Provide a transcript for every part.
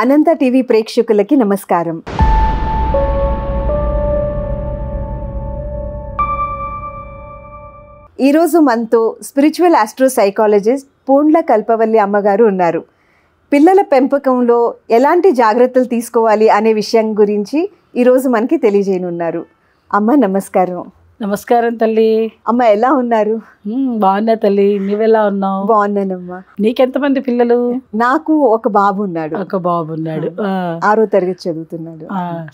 అనంత TV ప్రేక్షకులకి నమస్కారం. ఈరోజు మనతో స్పిరిచువల్ ఆస్ట్రో సైకాలజిస్ట్ పూండ్ల కల్పవల్లి అమ్మగారు ఉన్నారు. పిల్లల పెంపకంలో ఎలాంటి జాగ్రత్తలు తీసుకోవాలి అనే విషయం గురించి ఈరోజు మనకి తెలియజేయనున్నారు. అమ్మ నమస్కారం. నమస్కారం తల్లి. అమ్మ ఎలా ఉన్నారు? బాగున్నా తల్లి, నువ్వెలా ఉన్నావు? బాగున్నానమ్మా. నీకెంతమంది పిల్లలు? నాకు ఒక బాబు ఉన్నాడు. ఒక బాబు ఉన్నాడు, 6వ తరగతి చదువుతున్నాడు.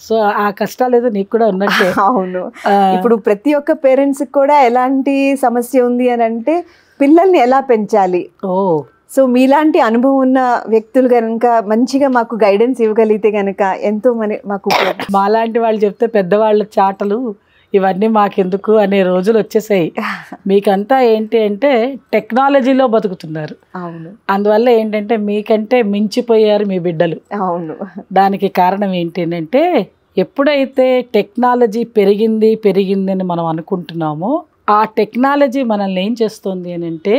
సో ఆ కష్టాలు ఏదో నీకు కూడా ఉన్నట్టే. అవును. ఇప్పుడు ప్రతి ఒక్క పేరెంట్స్ కూడా ఎలాంటి సమస్య ఉంది అని అంటే పిల్లల్ని ఎలా పెంచాలి. సో మీలాంటి అనుభవం ఉన్న వ్యక్తులు కనుక మంచిగా మాకు గైడెన్స్ ఇవ్వగలిగితే కనుక ఎంతో మాకు మాలాంటి వాళ్ళు చెప్తే పెద్దవాళ్ళ చాటలు ఇవన్నీ మాకెందుకు అనే రోజులు వచ్చేసాయి. మీకంతా ఏంటి అంటే టెక్నాలజీలో బతుకుతున్నారు. అవును. అందువల్ల ఏంటంటే మీకంటే మించిపోయారు మీ బిడ్డలు. అవును. దానికి కారణం ఏంటి అంటే ఎప్పుడైతే టెక్నాలజీ పెరిగింది అని మనం అనుకుంటున్నామో ఆ టెక్నాలజీ మనల్ని ఏం చేస్తుంది అని అంటే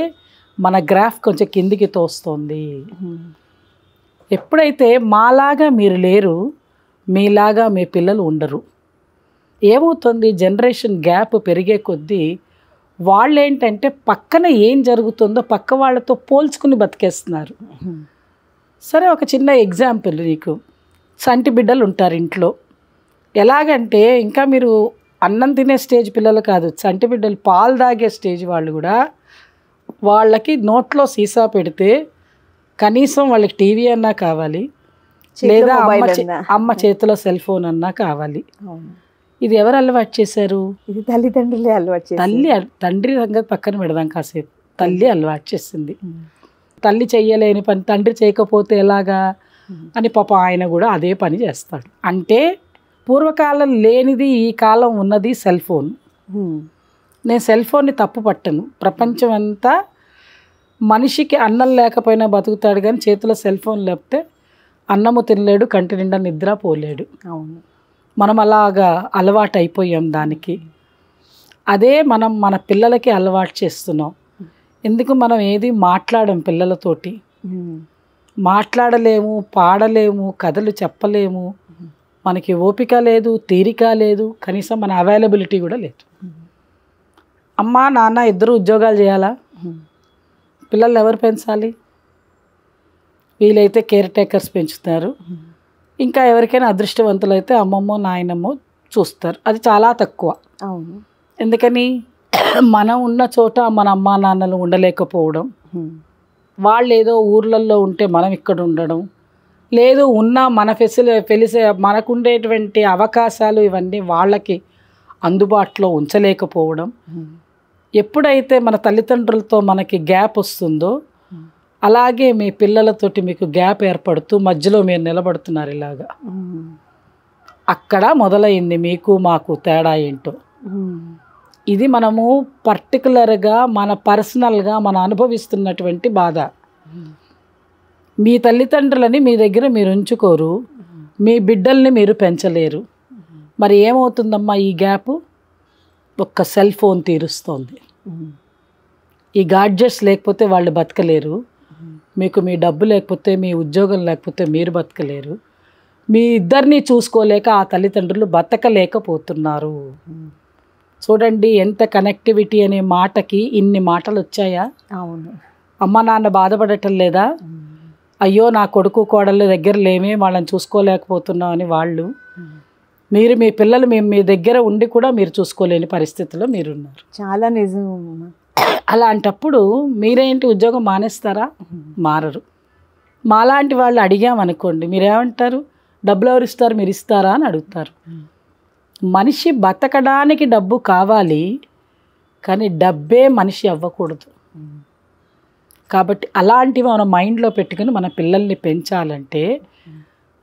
మన గ్రాఫ్ కొంచెం కిందికి తోస్తుంది. ఎప్పుడైతే మాలాగా మీరు లేరు, మీలాగా మీ పిల్లలు ఉండరు. ఏమవుతుంది, జనరేషన్ గ్యాప్ పెరిగే కొద్దీ వాళ్ళు ఏంటంటే పక్కన ఏం జరుగుతుందో పక్క వాళ్ళతో పోల్చుకుని బతికేస్తున్నారు. సరే, ఒక చిన్న ఎగ్జాంపుల్ నీకు. చంటి బిడ్డలు ఉంటారు ఇంట్లో. ఎలాగంటే ఇంకా మీరు అన్నం తినే స్టేజ్ పిల్లలు కాదు, చంటి బిడ్డలు పాలు తాగే స్టేజ్ వాళ్ళు కూడా వాళ్ళకి నోట్లో సీసా పెడితే కనీసం వాళ్ళకి టీవీ అన్నా కావాలి, లేదా అమ్మ చేతిలో సెల్ ఫోన్ అన్నా కావాలి. ఇది ఎవరు అలవాటు చేశారు? ఇది తల్లిదండ్రులే అలవాటు చేశారు. తండ్రి సంగతి పక్కన పెడదాం కాసేపు. తల్లి అలవాటు చేసింది. తల్లి చెయ్యలేని పని తండ్రి చేయకపోతే ఎలాగా అని పాప ఆయన కూడా అదే పని చేస్తాడు. అంటే పూర్వకాలం లేనిది ఈ కాలం ఉన్నది సెల్ ఫోన్. నేను సెల్ ఫోన్ని తప్పు పట్టను. ప్రపంచం అంతా మనిషికి అన్నం లేకపోయినా బతుకుతాడు, కానీ చేతిలో సెల్ ఫోన్ లేకపోతే అన్నము తినలేడు, కంటి నిండా నిద్ర పోలేడు. అవును. మనం అలాగా అలవాటు అయిపోయాం దానికి. అదే మనం మన పిల్లలకి అలవాటు చేస్తున్నాం. ఎందుకు మనం ఏది మాట్లాడడం పిల్లలతోటి? మాట్లాడలేము, పాడలేము, కథలు చెప్పలేము. మనకి ఓపిక లేదు, తీరిక లేదు, కనీసం మన అవైలబిలిటీ కూడా లేదు. అమ్మ నాన్న ఇద్దరు ఉద్యోగాలు చేయాలా? పిల్లల్ని ఎవరు పెంచాలి? వీలైతే కేర్ టేకర్స్ పెంచుతారు. ఇంకా ఎవరికైనా అదృష్టవంతులైతే అమ్మమ్మో నాయనమ్మో చూస్తారు. అది చాలా తక్కువ. అవును. ఎందుకని? మనం ఉన్న చోట మన అమ్మా నాన్నలు ఉండలేకపోవడం, వాళ్ళు ఏదో ఊర్లలో ఉంటే మనం ఇక్కడ ఉండడం, లేదు ఉన్న మన మనకుండేటువంటి అవకాశాలు ఇవన్నీ వాళ్ళకి అందుబాటులో ఉంచలేకపోవడం. ఎప్పుడైతే మన తల్లిదండ్రులతో మనకి గ్యాప్ వస్తుందో అలాగే మీ పిల్లలతోటి మీకు గ్యాప్ ఏర్పడుతూ మధ్యలో మీరు నిలబడుతున్నారు ఇలాగా. అక్కడ మొదలైంది మీకు మాకు తేడా ఏంటో. ఇది మనము పర్టికులర్గా మన పర్సనల్గా మనం అనుభవిస్తున్నటువంటి బాధ. మీ తల్లిదండ్రులని మీ దగ్గర మీరు ఉంచుకోరు, మీ బిడ్డల్ని మీరు పెంచలేరు. మరి ఏమవుతుందమ్మా ఈ గ్యాప్? ఒక్క సెల్ ఫోన్ తీరుస్తోంది. ఈ గాడ్జెట్స్ లేకపోతే వాళ్ళు బతకలేరు. మీకు మీ డబ్బు లేకపోతే, మీ ఉద్యోగం లేకపోతే మీరు బతకలేరు. మీ ఇద్దరిని చూసుకోలేక ఆ తల్లిదండ్రులు బతకలేకపోతున్నారు. చూడండి ఎంత కనెక్టివిటీ అనే మాటకి ఇన్ని మాటలు వచ్చాయా? అవును. అమ్మ నాన్న బాధపడటం లేదా? అయ్యో నా కొడుకు కోడళ్ళ దగ్గర లేమే, వాళ్ళని చూసుకోలేకపోతున్నాం అని వాళ్ళు. మీరు మీ పిల్లలు మేము మీ దగ్గర ఉండి కూడా మీరు చూసుకోలేని పరిస్థితిలో మీరున్నారు. చాలా నిజం. అలాంటప్పుడు మీరేంటి ఉద్యోగం మానేస్తారా? మారరు. మాలాంటి వాళ్ళు అడిగామనుకోండి, మీరేమంటారు? డబ్బులు ఎవరు ఇస్తారు, మీరు ఇస్తారా అని అడుగుతారు. మనిషి బతకడానికి డబ్బు కావాలి, కానీ డబ్బే మనిషి అవ్వకూడదు. కాబట్టి అలాంటివి మన మైండ్లో పెట్టుకుని మన పిల్లల్ని పెంచాలంటే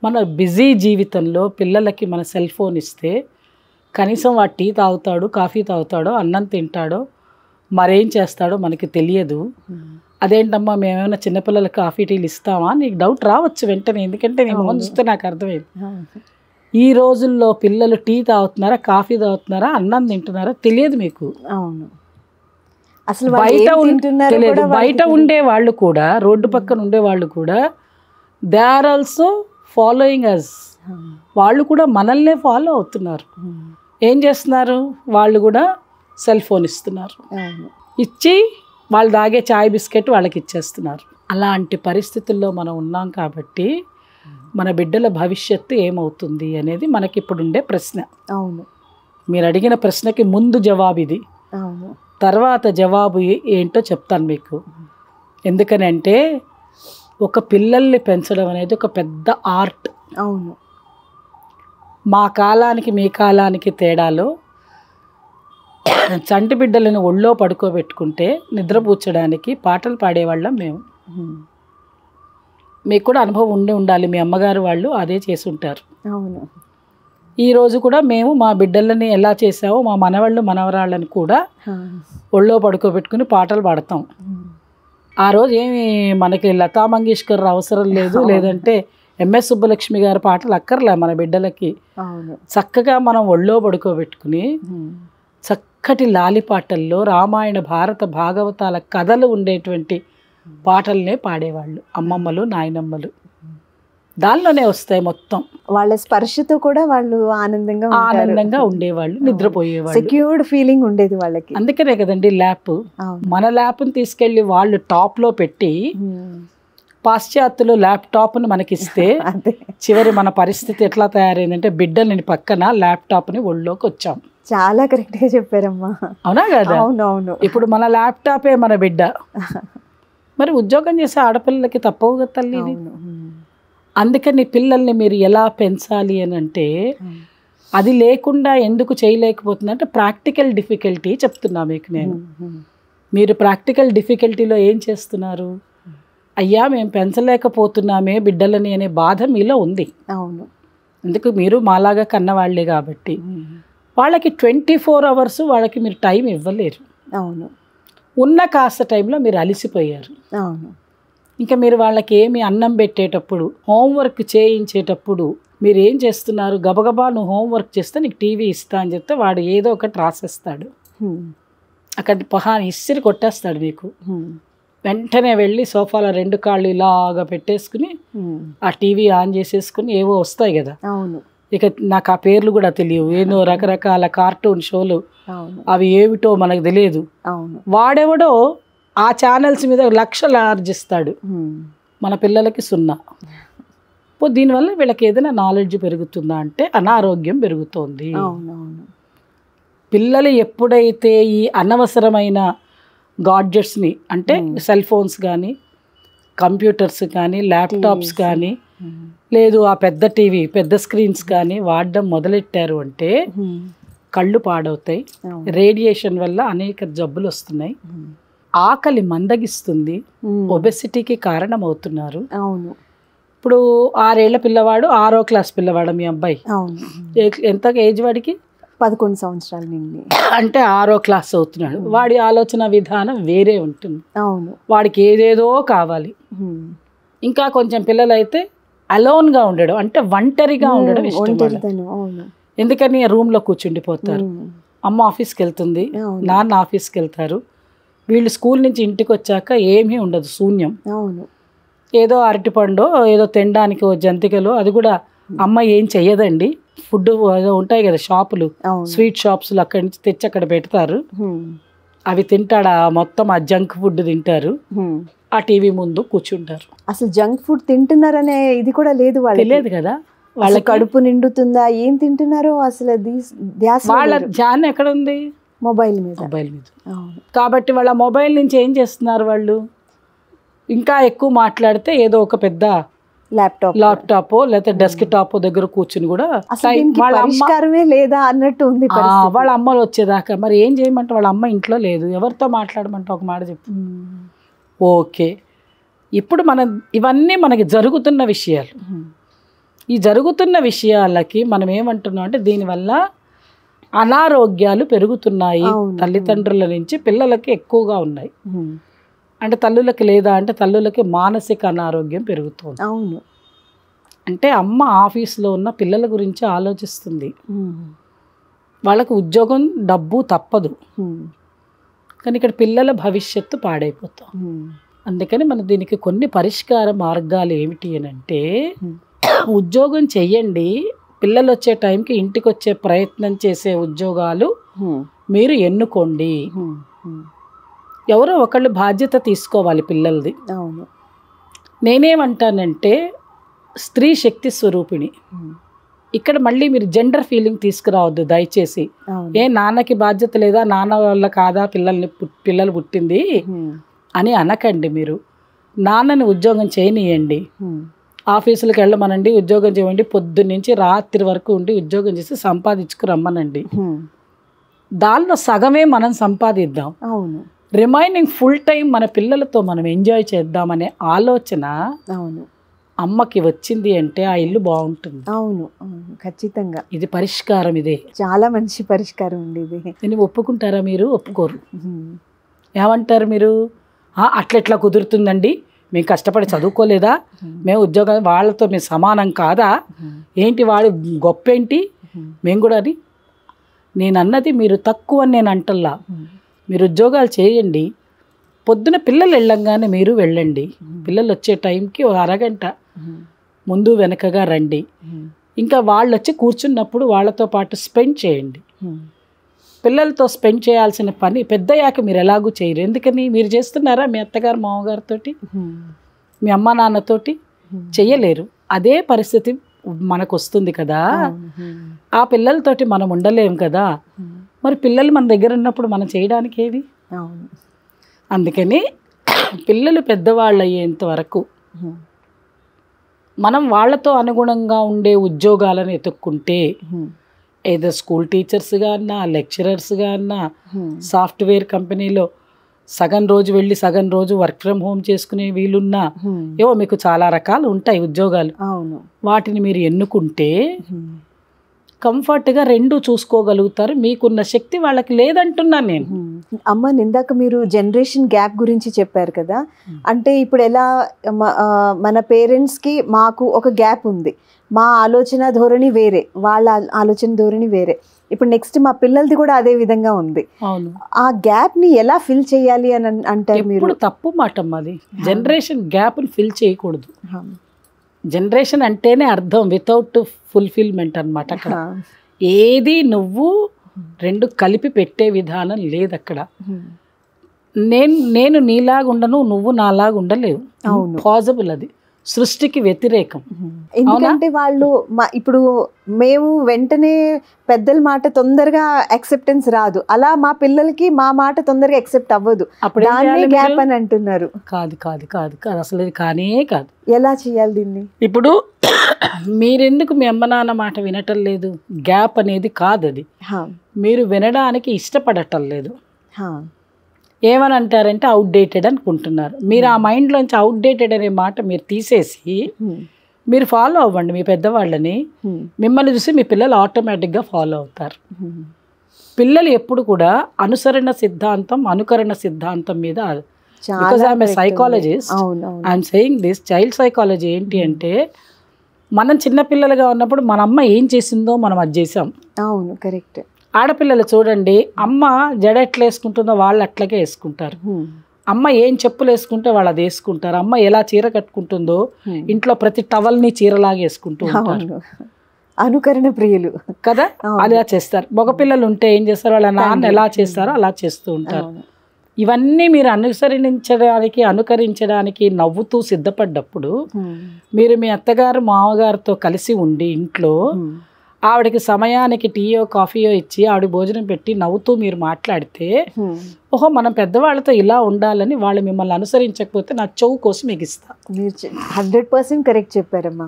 మన బిజీ జీవితంలో పిల్లలకి మన సెల్ ఫోన్ ఇస్తే కనీసం వాడు టీ తాగుతాడు, కాఫీ తాగుతాడో, అన్నం తింటాడో, మరేం చేస్తాడో మనకి తెలియదు. అదేంటమ్మా మేమేమైనా చిన్నపిల్లలకి కాఫీ టీలు ఇస్తామా? నీకు డౌట్ రావచ్చు వెంటనే, ఎందుకంటే నేను మొహం చూస్తే నాకు అర్థమైంది. ఈ రోజుల్లో పిల్లలు టీ తాగుతున్నారా, కాఫీ తాగుతున్నారా, అన్నం తింటున్నారా తెలియదు మీకు. అవును. అసలు బయట ఉండే వాళ్ళు కూడా, రోడ్డు పక్కన ఉండే వాళ్ళు కూడా they are also following us. వాళ్ళు కూడా మనల్నే ఫాలో అవుతున్నారు. ఏం చేస్తున్నారు? వాళ్ళు కూడా సెల్ ఫోన్ ఇస్తున్నారు, ఇచ్చి వాళ్ళు తాగే చాయ్ బిస్కెట్ వాళ్ళకి ఇచ్చేస్తున్నారు. అలాంటి పరిస్థితుల్లో మనం ఉన్నాం కాబట్టి మన బిడ్డల భవిష్యత్తు ఏమవుతుంది అనేది మనకి ఇప్పుడు ఉండే ప్రశ్న. అవును, మీరు అడిగిన ప్రశ్నకి ముందు జవాబు ఇది, తర్వాత జవాబు ఏంటో చెప్తాను మీకు. ఎందుకనంటే ఒక పిల్లల్ని పెంచడం అనేది ఒక పెద్ద ఆర్ట్. అవును, మా కాలానికి మీ కాలానికి తేడాలో చంటి బిడ్డలను ఒళ్ళో పడుకోబెట్టుకుంటే నిద్రపూడ్చడానికి పాటలు పాడేవాళ్ళం మేము. మీకు కూడా అనుభవం ఉండాలి, మీ అమ్మగారు వాళ్ళు అదే చేసి ఉంటారు. అవును, ఈరోజు కూడా మేము మా బిడ్డలని ఎలా చేసామో మా మనవాళ్ళు మనవరాళ్ళని కూడా ఒళ్ళో పడుకోబెట్టుకుని పాటలు పాడతాం. ఆ రోజు ఏమి మనకి లతా మంగేష్కర్ అవసరం లేదు, లేదంటే ఎంఎస్ సుబ్బలక్ష్మి గారి పాటలు అక్కర్లే మన బిడ్డలకి. చక్కగా మనం ఒళ్ళో పడుకోబెట్టుకుని చక్కటి లాలి పాటల్లో రామాయణ భారత భాగవతాల కథలు ఉండేటువంటి పాటలనే పాడేవాళ్ళు అమ్మమ్మలు నాయనమ్మలు. దానిలోనే వస్తాయి మొత్తం. వాళ్ళ స్పర్శతో కూడా వాళ్ళు ఆనందంగా ఉండేవాళ్ళు, నిద్రపోయేవాళ్ళు, సెక్యూర్డ్ ఫీలింగ్ ఉండేది వాళ్ళకి. అందుకనే కదండి ల్యాప్. మన ల్యాప్ని తీసుకెళ్ళి వాళ్ళు టాప్లో పెట్టి పాశ్చాత్యులు ల్యాప్టాప్ని మనకిస్తే చివరి మన పరిస్థితి ఎట్లా తయారైందంటే బిడ్డని పక్కన ల్యాప్టాప్ని ఒళ్ళోకి వచ్చాం. చాలా కరెక్ట్గా చెప్పారమ్మా. అవునా కదా? అవునవును. ఇప్పుడు మన ల్యాప్టాపే మన బిడ్డ. మరి ఉద్యోగం చేసే ఆడపిల్లలకి తప్పవు కదా తల్లి. అందుకని పిల్లల్ని మీరు ఎలా పెంచాలి అని అంటే అది లేకుండా ఎందుకు చేయలేకపోతుందంటే ప్రాక్టికల్ డిఫికల్టీ చెప్తున్నా మీకు నేను. మీరు ప్రాక్టికల్ డిఫికల్టీలో ఏం చేస్తున్నారు? అయ్యా మేము పెంచలేకపోతున్నామే బిడ్డలని అనే బాధ మీలో ఉంది. అవును, ఎందుకు మీరు మాలాగా కన్నవాళ్లే కాబట్టి వాళ్ళకి 24 hours వాళ్ళకి మీరు టైం ఇవ్వలేరు. అవును, ఉన్న కాస్త టైంలో మీరు అలసిపోయారు. అవును, ఇంకా మీరు వాళ్ళకి ఏమి అన్నం పెట్టేటప్పుడు హోంవర్క్ చేయించేటప్పుడు మీరు ఏం చేస్తున్నారు? గబగబా నువ్వు హోంవర్క్ చేస్తే నీకు టీవీ ఇస్తా అని చెప్తే వాడు ఏదో ఒకటి రాసేస్తాడు, అక్కడ పహాని ఇస్సిరి కొట్టేస్తాడు మీకు. వెంటనే వెళ్ళి సోఫాలో 2 కాళ్ళు ఇలాగా పెట్టేసుకుని ఆ టీవీ ఆన్ చేసేసుకుని ఏవో వస్తాయి కదా. అవును, ఇక నాకు ఆ పేర్లు కూడా తెలియవు, ఏదో రకరకాల కార్టూన్ షోలు, అవి ఏమిటో మనకు తెలియదు. వాడెవడో ఆ ఛానల్స్ మీద లక్షలు ఆర్జిస్తాడు, మన పిల్లలకి 0. దీనివల్ల వీళ్ళకి ఏదైనా నాలెడ్జ్ పెరుగుతుందా అంటే అనారోగ్యం పెరుగుతోంది. పిల్లలు ఎప్పుడైతే ఈ అనవసరమైన గాడ్జెట్స్ని అంటే సెల్ ఫోన్స్ కానీ కంప్యూటర్స్ కానీ ల్యాప్టాప్స్ కానీ లేదు ఆ పెద్ద టీవీ పెద్ద స్క్రీన్స్ కానీ వాడడం మొదలెట్టారు అంటే కళ్ళు పాడవుతాయి, రేడియేషన్ వల్ల అనేక జబ్బులు వస్తున్నాయి, ఆకలి మందగిస్తుంది, ఒబెసిటీకి కారణమవుతున్నారు. అవును, ఇప్పుడు 6 ఏళ్ల పిల్లవాడు 6వ క్లాస్ పిల్లవాడు మీ అబ్బాయి, ఎంత ఏజ్ వాడికి? 11 సంవత్సరాలు నిండి, అంటే 6వ క్లాస్ అవుతున్నాడు. వాడి ఆలోచన విధానం వేరే ఉంటుంది. అవును, వాడికి ఏదేదో కావాలి. ఇంకా కొంచెం పిల్లలు అయితే అలోన్గా ఉండడం అంటే ఒంటరిగా ఉండడం ఇష్టం. ఎందుకని రూమ్లో కూర్చుండిపోతారు, అమ్మ ఆఫీస్కి వెళ్తుంది, నాన్న ఆఫీస్కి వెళ్తారు, వీళ్ళు స్కూల్ నుంచి ఇంటికి వచ్చాక ఏమీ ఉండదు, శూన్యం. ఏదో అరటిపండు ఏదో తినడానికి జంతికలు, అది కూడా అమ్మ ఏం చెయ్యదండి. ఫుడ్ ఏదో ఉంటాయి కదా షాపులు, స్వీట్ షాప్స్లో అక్కడి నుంచి తెచ్చి అక్కడ పెడతారు, అవి తింటాడా మొత్తం ఆ జంక్ ఫుడ్ తింటారు, ఆ టీవీ ముందు కూర్చుంటారు. అసలు జంక్ ఫుడ్ తింటున్నారనే ఇది కూడా లేదు, తెలియదు కదా. వాళ్ళ కడుపు నిండుతుందా, ఏం తింటున్నారో అసలు వాళ్ళ ధ్యానం ఎక్కడ ఉంది? మొబైల్ మీద. కాబట్టి వాళ్ళ మొబైల్ నుంచి ఏం చేస్తున్నారు వాళ్ళు? ఇంకా ఎక్కువ మాట్లాడితే ఏదో ఒక పెద్ద ల్యాప్టాప్ లేకపోతే డెస్క్ టాప్ దగ్గర కూర్చుని కూడా పరిష్కారమే లేదా అన్నట్టు ఉంది వాళ్ళ అమ్మలు వచ్చేదాకా. మరి ఏం చేయమంటే వాళ్ళ అమ్మ ఇంట్లో లేదు, ఎవరితో మాట్లాడమంటే ఒక మాట చెప్పు. ఓకే, ఇప్పుడు ఇవన్నీ మనకి జరుగుతున్న విషయాలు. ఈ జరుగుతున్న విషయాలకి మనం ఏమంటున్నాం అంటే దీనివల్ల అనారోగ్యాలు పెరుగుతున్నాయి, తల్లిదండ్రుల నుంచి పిల్లలకి ఎక్కువగా ఉన్నాయి. అంటే తల్లులకి లేదా అంటే తల్లులకి మానసిక అనారోగ్యం పెరుగుతుంది. అవును, అంటే అమ్మ ఆఫీస్లో ఉన్న పిల్లల గురించి ఆలోచిస్తుంది, వాళ్ళకు ఉద్యోగం డబ్బు తప్పదు, కానీ ఇక్కడ పిల్లల భవిష్యత్తు పాడైపోతాం. అందుకని మనం దీనికి కొన్ని పరిష్కార మార్గాలు ఏమిటి అని అంటే ఉద్యోగం చెయ్యండి, పిల్లలు వచ్చే టైంకి ఇంటికి వచ్చే ప్రయత్నం చేసే ఉద్యోగాలు మీరు ఎన్నుకోండి. ఎవరో ఒకళ్ళు బాధ్యత తీసుకోవాలి పిల్లలది. అవును. నేనేమంటానంటే స్త్రీ శక్తి స్వరూపిణి. ఇక్కడ మళ్ళీ మీరు జెండర్ ఫీలింగ్ తీసుకురావద్దు దయచేసి. ఏ నాన్నకి బాధ్యత లేదా, నాన్న వల్ల కాదా పిల్లలు పుట్టింది అని అనకండి. మీరు నాన్నని ఉద్యోగం చేయనియండి, ఆఫీసులకు వెళ్ళమనండి, ఉద్యోగం చేయండి, పొద్దున్నుంచి రాత్రి వరకు ఉండి ఉద్యోగం చేసి సంపాదించుకు రమ్మనండి. దానిలో సగమే మనం సంపాదిద్దాం. అవును. రిమైనింగ్ ఫుల్ టైం మన పిల్లలతో మనం ఎంజాయ్ చేద్దామనే ఆలోచన అవును అమ్మకి వచ్చింది అంటే ఆ ఇల్లు బాగుంటుంది. అవును, ఖచ్చితంగా ఇది పరిష్కారం. ఇదే చాలా మంచి పరిష్కారం అండి ఇది. దీన్ని ఒప్పుకుంటారా మీరు? ఒప్పుకోరు. ఏమంటారు మీరు? అట్లెట్లా కుదురుతుందండి, మేము కష్టపడి చదువుకోలేదా, మేము ఉద్యోగం వాళ్ళతో మేము సమానం కాదా, ఏంటి వాడు గొప్ప ఏంటి, మేము కూడా అని. నేను అన్నది మీరు తక్కువ అని నేను అంటల్లా. మీరు ఉద్యోగాలు చేయండి, పొద్దున పిల్లలు వెళ్ళంగానే మీరు వెళ్ళండి, పిల్లలు వచ్చే టైంకి ఒక అరగంట ముందు వెనకగా రండి. ఇంకా వాళ్ళు వచ్చి కూర్చున్నప్పుడు వాళ్ళతో పాటు స్పెండ్ చేయండి. పిల్లలతో స్పెండ్ చేయాల్సిన పని పెద్దయ్యాక మీరు ఎలాగూ చేయరు. ఎందుకని? మీరు చేస్తున్నారా మీ అత్తగారు మామగారితోటి, మీ అమ్మ నాన్నతోటి? చెయ్యలేరు. అదే పరిస్థితి మనకు వస్తుంది కదా. ఆ పిల్లలతోటి మనం ఉండలేము కదా. మరి పిల్లలు మన దగ్గర ఉన్నప్పుడు మనం చేయడానికి ఏది? అందుకని పిల్లలు పెద్దవాళ్ళు అయ్యేంత వరకు మనం వాళ్ళతో అనుగుణంగా ఉండే ఉద్యోగాలను ఎత్తుక్కుంటే, ఏదో స్కూల్ టీచర్స్గా అన్నా, లెక్చరర్స్గా అన్నా, సాఫ్ట్వేర్ కంపెనీలో సగం రోజు వెళ్ళి సగం రోజు వర్క్ ఫ్రమ్ హోమ్ చేసుకునే వీలున్నా, ఏవో మీకు చాలా రకాలు ఉంటాయి ఉద్యోగాలు. వాటిని మీరు ఎన్నుకుంటే కంఫర్ట్గా రెండు చూసుకోగలుగుతారు. మీకున్న శక్తి వాళ్ళకి లేదంటున్నాను నేను. అమ్మ, ఇందాక మీరు జనరేషన్ గ్యాప్ గురించి చెప్పారు కదా. అంటే ఇప్పుడు ఎలా మన పేరెంట్స్కి మాకు ఒక గ్యాప్ ఉంది, మా ఆలోచన ధోరణి వేరే, వాళ్ళ ఆలోచన ధోరణి వేరే. ఇప్పుడు నెక్స్ట్ మా పిల్లలది కూడా అదే విధంగా ఉంది. అవును. ఆ గ్యాప్ని ఎలా ఫిల్ చేయాలి అని అంటారు మీరు? ఇప్పుడు తప్పు మాట అది. జనరేషన్ గ్యాప్ని ఫిల్ చేయకూడదు. జనరేషన్ అంటేనే అర్థం వితౌట్ ఫుల్ఫిల్మెంట్ అన్నమాట. అక్కడ ఏది నువ్వు రెండు కలిపి పెట్టే విధానం లేదు అక్కడ. నేను నీలాగా ఉండను, నువ్వు నాలాగా ఉండలేవు. పాసిబుల్. అది సృష్టికి వ్యతిరేకం. ఎందుకంటే వాళ్ళు ఇప్పుడు మేము వెంటనే పెద్దల మాట తొందరగా యాక్సెప్టెన్స్ రాదు, అలా మా పిల్లలకి మా మాట తొందరగా యాక్సెప్ట్ అవ్వదు. దాన్ని గ్యాప్ అని అంటున్నారు. కాదు కాదు కాదు కాదు, అసలు ఇది కానే కాదు. ఎలా చేయాలి దీన్ని? ఇప్పుడు మీరెందుకు మీ అమ్మ నాన్న మాట వినటం లేదు? గ్యాప్ అనేది కాదు అది, మీరు వినడానికి ఇష్టపడటం లేదు. ఏమని అంటారంటే అవుట్డేటెడ్ అనుకుంటున్నారు. మీరు ఆ మైండ్లోంచి అవుట్డేటెడ్ అనే మాట మీరు తీసేసి మీరు ఫాలో అవ్వండి మీ పెద్దవాళ్ళని. మిమ్మల్ని చూసి మీ పిల్లలు ఆటోమేటిక్గా ఫాలో అవుతారు. పిల్లలు ఎప్పుడు కూడా అనుసరణ సిద్ధాంతం, అనుకరణ సిద్ధాంతం మీద, because I'm a psychologist, I'm saying this. Child psychology ఏంటి అంటే, మనం చిన్నపిల్లలుగా ఉన్నప్పుడు మన అమ్మ ఏం చేసిందో మనం అది చేసాం. అవును, కరెక్ట్. ఆడపిల్లలు చూడండి, అమ్మ జడ ఎట్లా వేసుకుంటుందో వాళ్ళు అట్లాగే వేసుకుంటారు. అమ్మ ఏం చెప్పులు వేసుకుంటే వాళ్ళు అది వేసుకుంటారు. అమ్మ ఎలా చీర కట్టుకుంటుందో ఇంట్లో ప్రతి టవల్ని చీరలాగా వేసుకుంటూ ఉంటారు. అనుకరణ ప్రియులు కదా, అలా చేస్తారు. మగపిల్లలు ఉంటే ఏం చేస్తారు, వాళ్ళ నాన్న ఎలా చేస్తారో అలా చేస్తూ ఉంటారు. ఇవన్నీ మీరు అనుకరించడానికి నవ్వుతూ సిద్ధపడ్డప్పుడు, మీరు మీ అత్తగారు మామగారితో కలిసి ఉండి ఇంట్లో ఆవిడకి సమయానికి టీయో కాఫీయో ఇచ్చి ఆవిడ భోజనం పెట్టి నవ్వుతూ మీరు మాట్లాడితే, ఓహో మనం పెద్దవాళ్ళతో ఇలా ఉండాలని వాళ్ళు మిమ్మల్ని అనుసరించకపోతే నా చెవు కోసం మీకు ఇస్తా. 100% కరెక్ట్ చెప్పారమ్మా.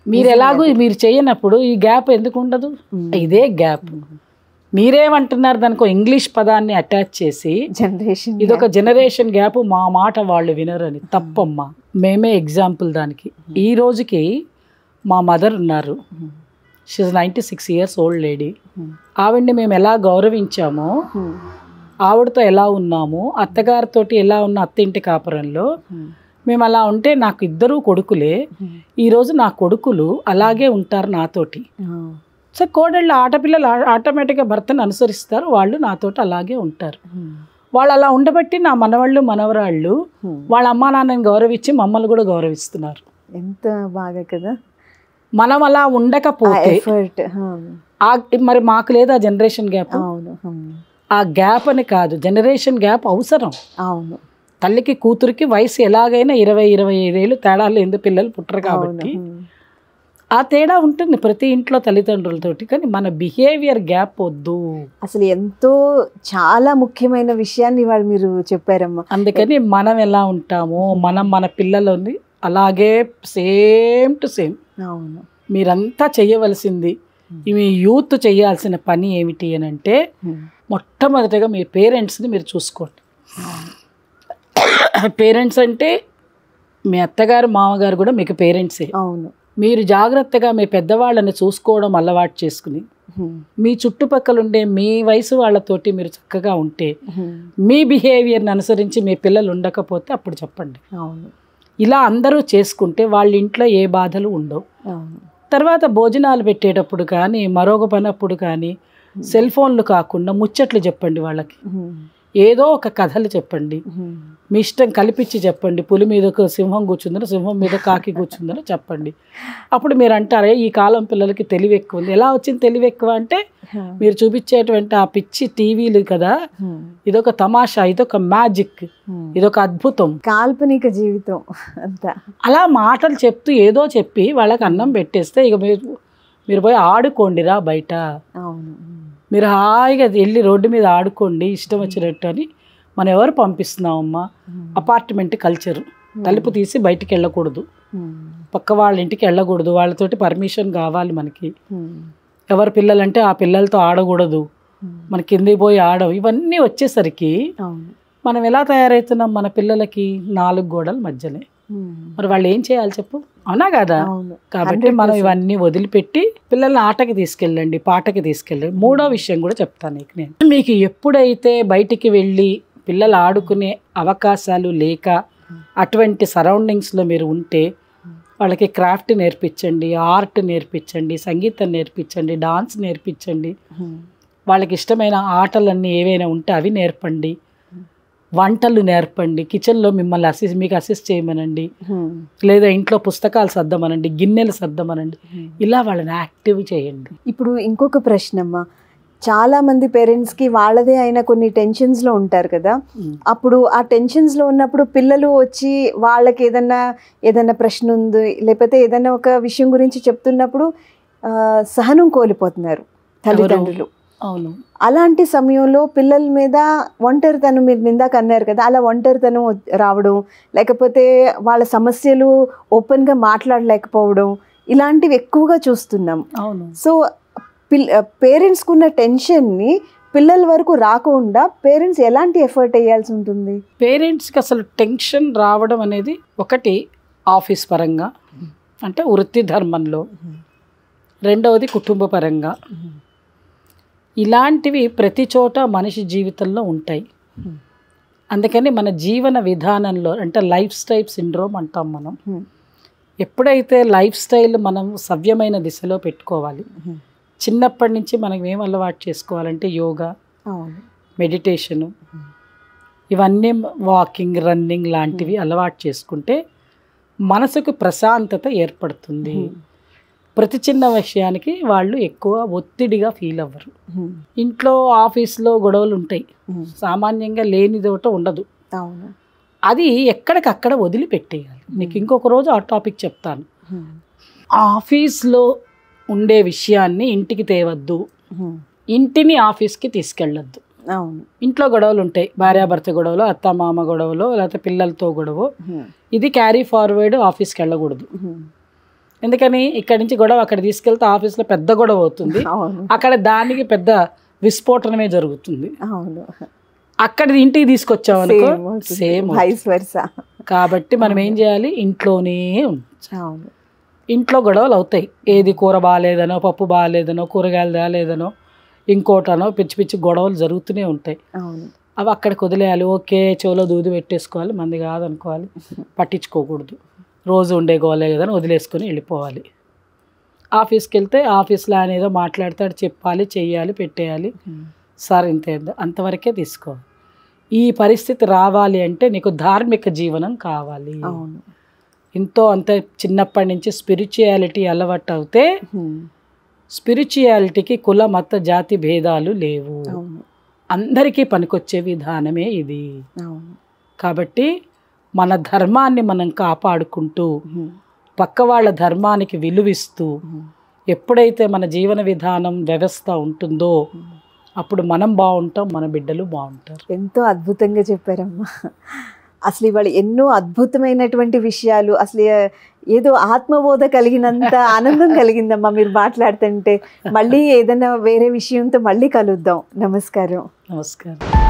మీరు ఎలాగూ మీరు చేయనప్పుడు ఈ గ్యాప్ ఎందుకు ఉండదు? ఇదే గ్యాప్. మీరేమంటున్నారు, దానికో ఇంగ్లీష్ పదాన్ని అటాచ్ చేసి జనరేషన్, ఇదొక జనరేషన్ గ్యాప్, మా మాట వాళ్ళు వినరు అని. తప్పమ్మా. మేమే ఎగ్జాంపుల్ దానికి. ఈ రోజుకి మా మదర్ ఉన్నారు, she is 96 years old lady. ఆవిడ్ని మేము ఎలా గౌరవించామో, ఆవిడతో ఎలా ఉన్నాము, అత్తగారితోటి ఎలా ఉన్న అత్తింటి కాపురంలో మేము అలా ఉంటే, నాకు ఇద్దరు కొడుకులే, ఈరోజు నా కొడుకులు అలాగే ఉంటారు నాతోటి. సో కోడళ్ళు ఆడపిల్లలు ఆటోమేటిక్గా భర్తను అనుసరిస్తారు, వాళ్ళు నాతోటి అలాగే ఉంటారు. వాళ్ళు అలా ఉండబట్టి నా మనవాళ్ళు మనవరాళ్ళు వాళ్ళ అమ్మా నాన్నని గౌరవించి మమ్మల్ని కూడా గౌరవిస్తున్నారు. ఎంత బాగా కదా. మనం అలా ఉండకపోతే ఎఫర్ట్. మరి మాకు లేదా జనరేషన్ గ్యాప్? అవును. ఆ గ్యాప్ అని కాదు, జనరేషన్ గ్యాప్ అవసరం. అవును. తల్లికి కూతురికి వయసు ఎలాగైనా 20-25 ఏళ్ళు తేడా లేదు, పిల్లలు పుట్టరు కాబట్టి ఆ తేడా ఉంటుంది ప్రతి ఇంట్లో తల్లిదండ్రులతోటి. కానీ మన బిహేవియర్ గ్యాప్ వద్దు. అసలు ఎంతో చాలా ముఖ్యమైన విషయాన్ని ఇవాళ మీరు చెప్పారమ్మా. అందుకని మనం ఎలా ఉంటామో మనం మన పిల్లలని అలాగే సేమ్ టు సేమ్. అవును. మీరంతా చేయవలసింది, మీ యూత్ చేయాల్సిన పని ఏమిటి అని అంటే, మొట్టమొదటిగా మీ పేరెంట్స్ని మీరు చూసుకోండి. పేరెంట్స్ అంటే మీ అత్తగారు మామగారు కూడా మీకు పేరెంట్సే. అవును. మీరు జాగ్రత్తగా మీ పెద్దవాళ్ళని చూసుకోవడం అలవాటు చేసుకుని మీ చుట్టుపక్కల ఉండే మీ వయసు వాళ్ళతోటి మీరు చక్కగా ఉంటే, మీ బిహేవియర్ని అనుసరించి మీ పిల్లలు ఉండకపోతే అప్పుడు చెప్పండి. అవును. ఇలా అందరూ చేసుకుంటే వాళ్ళ ఇంట్లో ఏ బాధలు ఉండవు. అవును. తర్వాత భోజనాలు పెట్టేటప్పుడు కానీ మరొక పనప్పుడు కానీ సెల్ ఫోన్లు కాకుండా ముచ్చట్లు చెప్పండి వాళ్ళకి. ఏదో ఒక కథలు చెప్పండి, మీ ఇష్టం కల్పించి చెప్పండి. పులి మీద ఒక సింహం కూర్చుందని, సింహం మీద కాకి కూర్చుందని చెప్పండి. అప్పుడు మీరు అంటారే ఈ కాలం పిల్లలకి తెలివి ఎక్కువ ఉంది. ఎలా వచ్చింది తెలివి ఎక్కువ అంటే, మీరు చూపించేటువంటి ఆ పిచ్చి టీవీలు కదా, ఇదొక తమాషా, ఇదొక మ్యాజిక్, ఇదొక అద్భుతం, కాల్పనిక జీవితం అంతా. అలా మాటలు చెప్తూ ఏదో చెప్పి వాళ్ళకి అన్నం పెట్టేస్తే ఇక మీరు పోయి ఆడుకోండిరా బయట. అవును. మీరు హాయిగా వెళ్ళి రోడ్డు మీద ఆడుకోండి ఇష్టం వచ్చినట్టు అని మనం ఎవరు పంపిస్తున్నామమ్మా? Apartment culture. తలుపు తీసి బయటికి వెళ్ళకూడదు, పక్క వాళ్ళ ఇంటికి వెళ్ళకూడదు, వాళ్ళతోటి పర్మిషన్ కావాలి మనకి. ఎవరి పిల్లలంటే ఆ పిల్లలతో ఆడకూడదు, మన కిందికి పోయి ఆడవు. ఇవన్నీ వచ్చేసరికి మనం ఎలా తయారవుతున్నాం? మన పిల్లలకి 4 గోడల మధ్యనే. మరి వాళ్ళు ఏం చేయాలి చెప్పు? అవునా కదా? కాబట్టి మనం ఇవన్నీ వదిలిపెట్టి పిల్లల్ని ఆటకి తీసుకెళ్ళండి, పాటకి తీసుకెళ్ళండి. మూడో విషయం కూడా చెప్తాను నీకు నేను. మీకు ఎప్పుడైతే బయటికి వెళ్ళి పిల్లలు ఆడుకునే అవకాశాలు లేక అటువంటి సరౌండింగ్స్లో మీరు ఉంటే, వాళ్ళకి క్రాఫ్ట్ నేర్పించండి, ఆర్ట్ నేర్పించండి, సంగీతం నేర్పించండి, డాన్స్ నేర్పించండి. వాళ్ళకి ఇష్టమైన ఆటలన్నీ ఏవైనా ఉంటే అవి నేర్పండి, వంటలు నేర్పండి, కిచెన్లో మిమ్మల్ని మీకు అసిస్ట్ చేయమనండి, లేదా ఇంట్లో పుస్తకాలు సర్దమనండి, గిన్నెలు సర్దమనండి. ఇలా వాళ్ళని యాక్టివ్ చేయండి. ఇప్పుడు ఇంకొక ప్రశ్నమ్మా, చాలా మంది పేరెంట్స్కి వాళ్ళదే అయిన కొన్ని టెన్షన్స్లో ఉంటారు కదా. అప్పుడు ఆ టెన్షన్స్లో ఉన్నప్పుడు పిల్లలు వచ్చి వాళ్ళకి ఏదైనా ప్రశ్న ఉంది, లేకపోతే ఏదైనా ఒక విషయం గురించి చెప్తున్నప్పుడు సహనం కోల్పోతున్నారు తల్లిదండ్రులు. అవును. అలాంటి సమయంలో పిల్లల మీద ఒంటరితనం, మీరు ఇందాక అన్నారు కదా, అలా ఒంటరితనం రావడం, లేకపోతే వాళ్ళ సమస్యలు ఓపెన్గా మాట్లాడలేకపోవడం, ఇలాంటివి ఎక్కువగా చూస్తున్నాం. అవును. సో పేరెంట్స్కి ఉన్న టెన్షన్ని పిల్లల వరకు రాకుండా పేరెంట్స్ ఎలాంటి ఎఫర్ట్ వేయాల్సి ఉంటుంది? పేరెంట్స్కి అసలు టెన్షన్ రావడం అనేది ఒకటి ఆఫీస్ పరంగా, అంటే వృత్తి ధర్మంలో, రెండవది కుటుంబ పరంగా. ఇలాంటివి ప్రతి చోట మనిషి జీవితంలో ఉంటాయి. అందుకని మన జీవన విధానంలో, అంటే లైఫ్ స్టైల్ సిండ్రోమ్ అంటాం మనం. ఎప్పుడైతే లైఫ్ స్టైల్ మనం సవ్యమైన దిశలో పెట్టుకోవాలి, చిన్నప్పటి నుంచి మనం ఏం అలవాటు చేసుకోవాలంటే యోగా, మెడిటేషను, ఇవన్నీ వాకింగ్, రన్నింగ్ లాంటివి అలవాటు చేసుకుంటే మనసుకు ప్రశాంతత ఏర్పడుతుంది. ప్రతి చిన్న విషయానికి వాళ్ళు ఎక్కువ ఒత్తిడిగా ఫీల్ అవ్వరు. ఇంట్లో ఆఫీస్లో గొడవలు ఉంటాయి, సామాన్యంగా లేనిదోట ఉండదు. అది ఎక్కడికక్కడ వదిలిపెట్టేయాలి. నీకు ఇంకొక రోజు ఆ టాపిక్ చెప్తాను. ఆఫీస్లో ఉండే విషయాన్ని ఇంటికి తేవద్దు, ఇంటిని ఆఫీస్కి తీసుకెళ్ళొద్దు. ఇంట్లో గొడవలు ఉంటాయి, భార్యాభర్త గొడవలు, అత్తమామ గొడవలు, లేకపోతే పిల్లలతో గొడవ, ఇది క్యారీ ఫార్వర్డ్ ఆఫీస్కి వెళ్ళకూడదు. ఎందుకని ఇక్కడి నుంచి గొడవ అక్కడ తీసుకెళ్తే ఆఫీస్లో పెద్ద గొడవ అవుతుంది, అక్కడ దానికి పెద్ద విస్ఫోటనమే జరుగుతుంది. అక్కడ ఇంటికి తీసుకొచ్చామనుకో సేమ్. కాబట్టి మనం ఏం చేయాలి? ఇంట్లోనే ఉంచాలి. ఇంట్లో గొడవలు అవుతాయి, ఏది కూర బాగాలేదనో, పప్పు బాగాలేదనో, కూరగాయలు బాగాలేదనో, ఇంకోటనో పిచ్చి పిచ్చి గొడవలు జరుగుతూనే ఉంటాయి. అవి అక్కడికి వదిలేయాలి. ఓకే, చెవులో దూది పెట్టేసుకోవాలి, మంది కాదనుకోవాలి, పట్టించుకోకూడదు. రోజు ఉండే గోలే కదని వదిలేసుకొని వెళ్ళిపోవాలి. ఆఫీస్కి వెళ్తే ఆఫీస్లో ఆయన ఏదో మాట్లాడతాడు, చెప్పాలి, చెయ్యాలి, పెట్టేయాలి, సార్ ఇంతే, అంతవరకే తీసుకోవాలి. ఈ పరిస్థితి రావాలి అంటే నీకు ధార్మిక జీవనం కావాలి. ఎంతో అంత చిన్నప్పటి నుంచి స్పిరిచువాలిటీ అలవాటు అవుతే స్పిరిచువాలిటీకి కుల మత జాతి భేదాలు లేవు, అందరికీ పనికొచ్చే విధానమే ఇది. కాబట్టి మన ధర్మాన్ని మనం కాపాడుకుంటూ పక్క వాళ్ళ ధర్మానికి విలువిస్తూ ఎప్పుడైతే మన జీవన విధానం వ్యవస్థ ఉంటుందో అప్పుడు మనం బాగుంటాం, మన బిడ్డలు బాగుంటారు. ఎంతో అద్భుతంగా చెప్పారమ్మా. అసలు ఇవాళ ఎన్నో అద్భుతమైనటువంటి విషయాలు, అసలు ఏదో ఆత్మబోధ కలిగినంత ఆనందం కలిగిందమ్మా మీరు మాట్లాడుతుంటే. మళ్ళీ ఏదైనా వేరే విషయంతో మళ్ళీ కలుద్దాం. నమస్కారం. నమస్కారం.